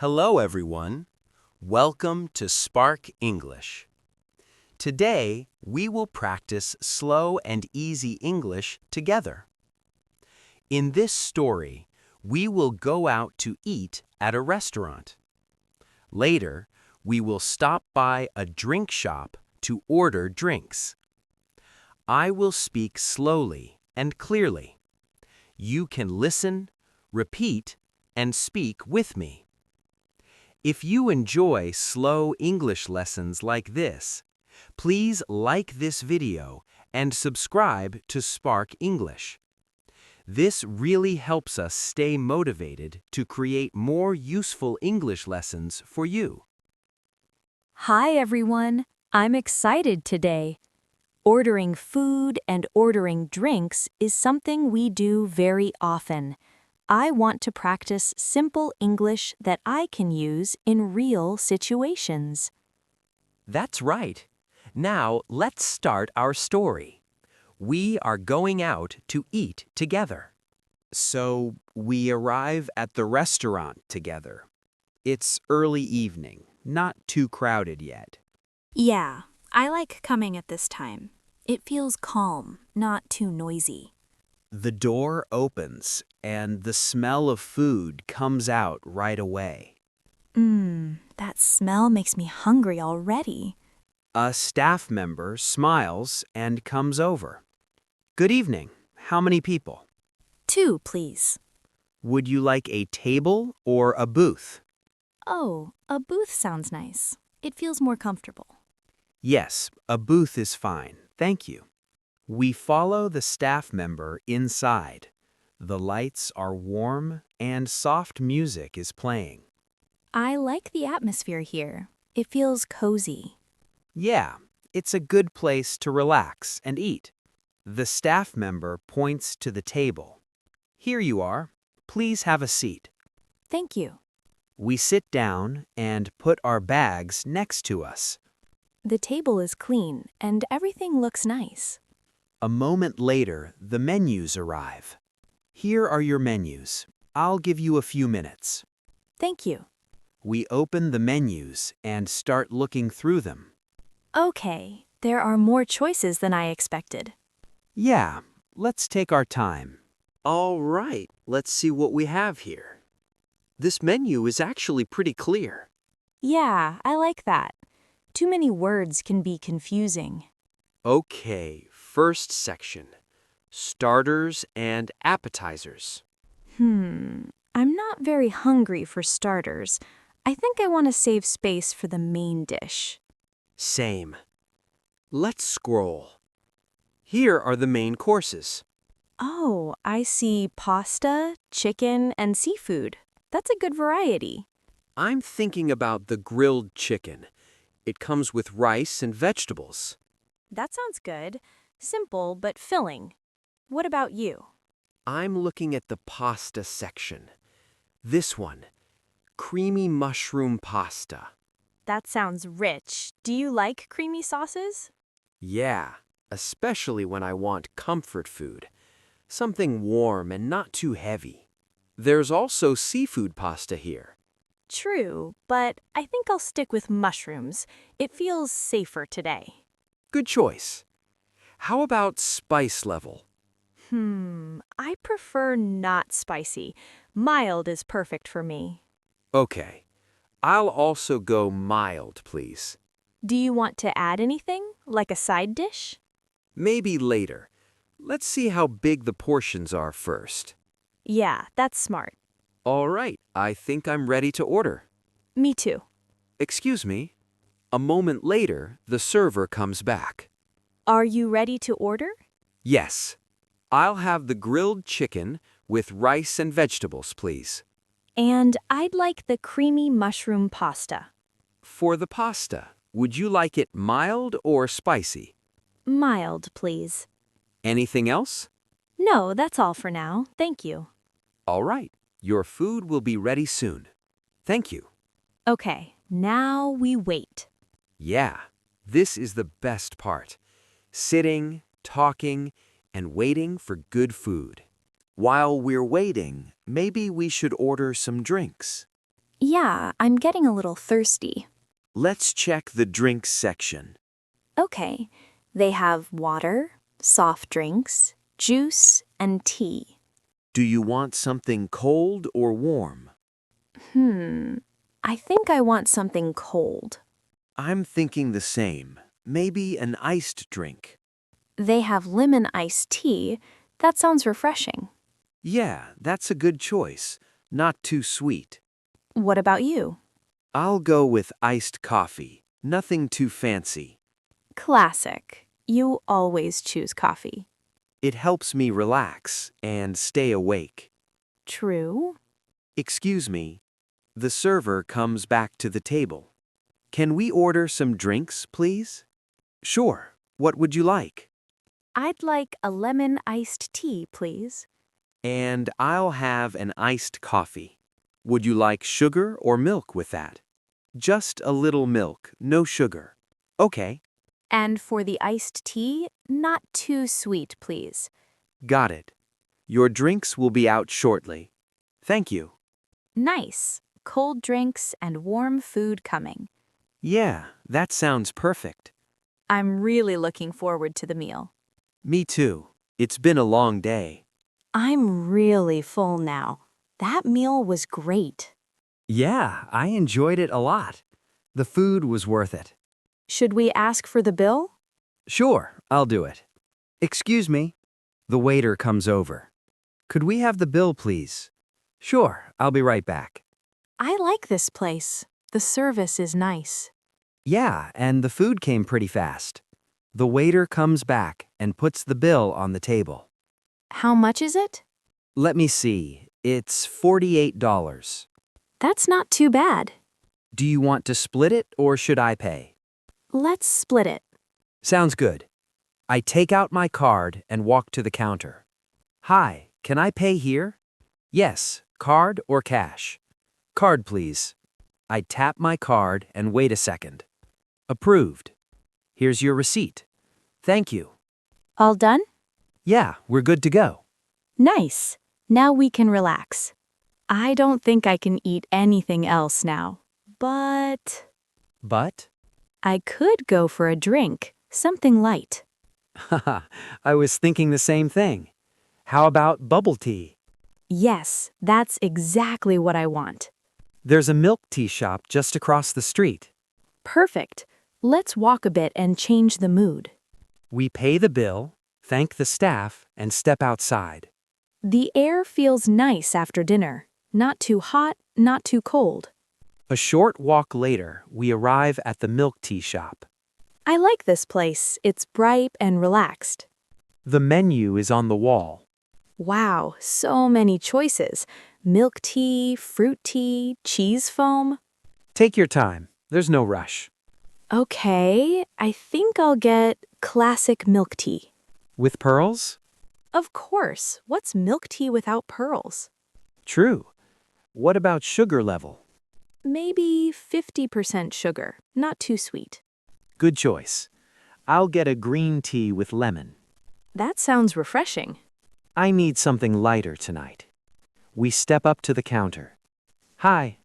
Hello, everyone. Welcome to Spark English. Today, we will practice slow and easy English together. In this story, we will go out to eat at a restaurant. Later, we will stop by a drink shop to order drinks. I will speak slowly and clearly. You can listen, repeat, and speak with me. If you enjoy slow English lessons like this, please like this video and subscribe to Spark English. This really helps us stay motivated to create more useful English lessons for you. Hi everyone, I'm excited today. Ordering food and ordering drinks is something we do very often. I want to practice simple English that I can use in real situations. That's right. Now let's start our story. We are going out to eat together. So we arrive at the restaurant together. It's early evening, not too crowded yet. Yeah, I like coming at this time. It feels calm, not too noisy. The door opens and the smell of food comes out right away. That smell makes me hungry already. A staff member smiles and comes over. Good evening. How many people? 2, please. Would you like a table or a booth? Oh, a booth sounds nice. It feels more comfortable. Yes, a booth is fine. Thank you. We follow the staff member inside. The lights are warm and soft music is playing. I like the atmosphere here. It feels cozy. Yeah, it's a good place to relax and eat. The staff member points to the table. Here you are. Please have a seat. Thank you. We sit down and put our bags next to us. The table is clean and everything looks nice. A moment later, the menus arrive. Here are your menus. I'll give you a few minutes. Thank you. We open the menus and start looking through them. Okay, there are more choices than I expected. Yeah, let's take our time. All right, let's see what we have here. This menu is actually pretty clear. Yeah, I like that. Too many words can be confusing. Okay, first section. Starters and appetizers. I'm not very hungry for starters. I think I want to save space for the main dish. Same. Let's scroll. Here are the main courses. Oh, I see pasta, chicken, and seafood. That's a good variety. I'm thinking about the grilled chicken. It comes with rice and vegetables. That sounds good. Simple but filling. What about you? I'm looking at the pasta section. This one, creamy mushroom pasta. That sounds rich. Do you like creamy sauces? Yeah, especially when I want comfort food. Something warm and not too heavy. There's also seafood pasta here. True, but I think I'll stick with mushrooms. It feels safer today. Good choice. How about spice level? I prefer not spicy. Mild is perfect for me. Okay, I'll also go mild, please. Do you want to add anything, like a side dish? Maybe later. Let's see how big the portions are first. Yeah, that's smart. All right, I think I'm ready to order. Me too. Excuse me. A moment later, the server comes back. Are you ready to order? Yes. I'll have the grilled chicken with rice and vegetables, please. And I'd like the creamy mushroom pasta. For the pasta, would you like it mild or spicy? Mild, please. Anything else? No, that's all for now. Thank you. All right, your food will be ready soon. Thank you. Okay, now we wait. Yeah, this is the best part. Sitting, talking, and waiting for good food. While we're waiting, maybe we should order some drinks. Yeah, I'm getting a little thirsty. Let's check the drinks section. Okay, they have water, soft drinks, juice, and tea. Do you want something cold or warm? I think I want something cold. I'm thinking the same. Maybe an iced drink. They have lemon iced tea. That sounds refreshing. Yeah, that's a good choice. Not too sweet. What about you? I'll go with iced coffee. Nothing too fancy. Classic. You always choose coffee. It helps me relax and stay awake. True. Excuse me. The server comes back to the table. Can we order some drinks, please? Sure. What would you like? I'd like a lemon iced tea, please. And I'll have an iced coffee. Would you like sugar or milk with that? Just a little milk, no sugar. Okay, And for the iced tea, not too sweet, please. got it. Your drinks will be out shortly. Thank you. Nice. Cold drinks and warm food coming. Yeah, that sounds perfect. I'm really looking forward to the meal. Me too. It's been a long day. I'm really full now. That meal was great. Yeah, I enjoyed it a lot. The food was worth it. Should we ask for the bill? Sure, I'll do it. Excuse me. The waiter comes over. Could we have the bill, please? Sure, I'll be right back. I like this place. The service is nice. Yeah, and the food came pretty fast. The waiter comes back and puts the bill on the table. How much is it? Let me see. It's $48. That's not too bad. Do you want to split it or should I pay? Let's split it. Sounds good. I take out my card and walk to the counter. Hi, can I pay here? Yes, card or cash? Card, please. I tap my card and wait a second. Approved. Here's your receipt. Thank you. All done? Yeah, we're good to go. Nice. Now we can relax. I don't think I can eat anything else now. But But? I could go for a drink, something light. Haha, I was thinking the same thing. How about bubble tea? Yes, that's exactly what I want. There's a milk tea shop just across the street. Perfect. Let's walk a bit and change the mood. We pay the bill, thank the staff, and step outside. The air feels nice after dinner. Not too hot, not too cold. A short walk later, we arrive at the milk tea shop. I like this place. It's bright and relaxed. The menu is on the wall. Wow, so many choices. Milk tea, fruit tea, cheese foam. Take your time. There's no rush. Okay, I think I'll get classic milk tea. With pearls? Of course, what's milk tea without pearls? True. What about sugar level? Maybe 50% sugar, not too sweet. Good choice. I'll get a green tea with lemon. That sounds refreshing. I need something lighter tonight. We step up to the counter. Hi.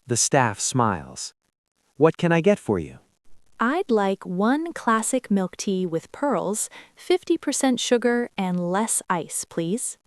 The staff smiles. What can I get for you? I'd like one classic milk tea with pearls, 50% sugar, and less ice, please.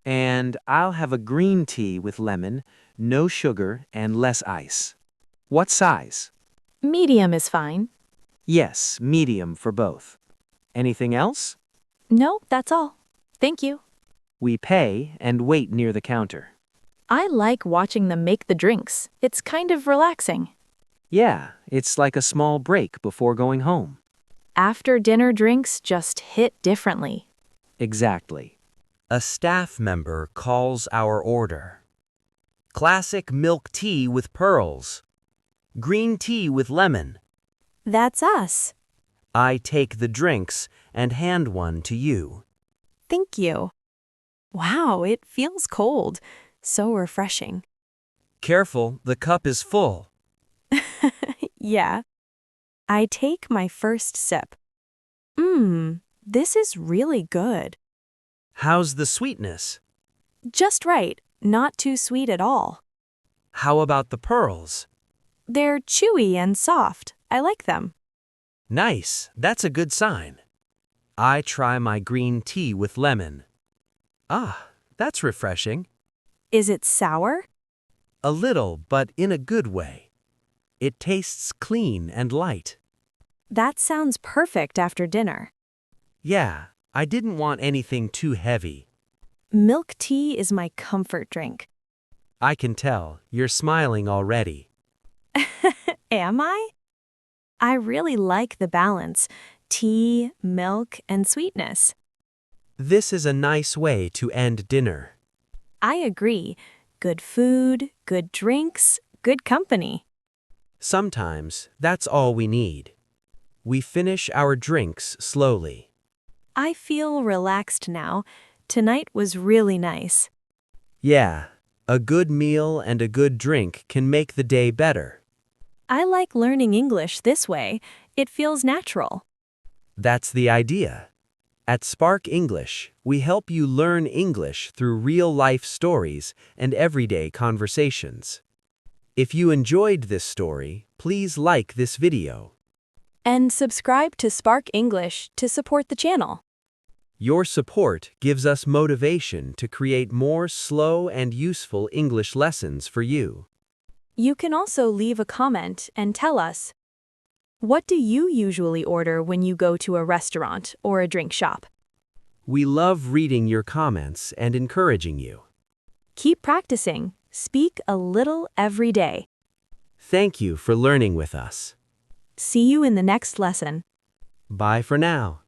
And I'll have a green tea with lemon, no sugar, and less ice. What size? Medium is fine. Yes, medium for both. Anything else? No, that's all. Thank you. We pay and wait near the counter. I like watching them make the drinks. It's kind of relaxing. Yeah, it's like a small break before going home. After dinner drinks just hit differently. Exactly. A staff member calls our order. Classic milk tea with pearls. Green tea with lemon. That's us. I take the drinks and hand one to you. Thank you. Wow, it feels cold. So refreshing. Careful, the cup is full. Yeah. I take my first sip. This is really good. How's the sweetness? Just right, not too sweet at all. How about the pearls? They're chewy and soft. I like them. Nice, that's a good sign. I try my green tea with lemon. Ah, that's refreshing. Is it sour? A little, but in a good way. It tastes clean and light. That sounds perfect after dinner. Yeah, I didn't want anything too heavy. Milk tea is my comfort drink. I can tell, you're smiling already. Am I? I really like the balance: tea, milk, and sweetness. This is a nice way to end dinner. I agree. Good food, good drinks, good company. Sometimes, that's all we need. We finish our drinks slowly. I feel relaxed now. Tonight was really nice. Yeah, a good meal and a good drink can make the day better. I like learning English this way. It feels natural. That's the idea. At Spark English, we help you learn English through real-life stories and everyday conversations. If you enjoyed this story, please like this video. And subscribe to Spark English to support the channel. Your support gives us motivation to create more slow and useful English lessons for you. You can also leave a comment and tell us, what do you usually order when you go to a restaurant or a drink shop? We love reading your comments and encouraging you. Keep practicing. Speak a little every day. Thank you for learning with us. See you in the next lesson. Bye for now.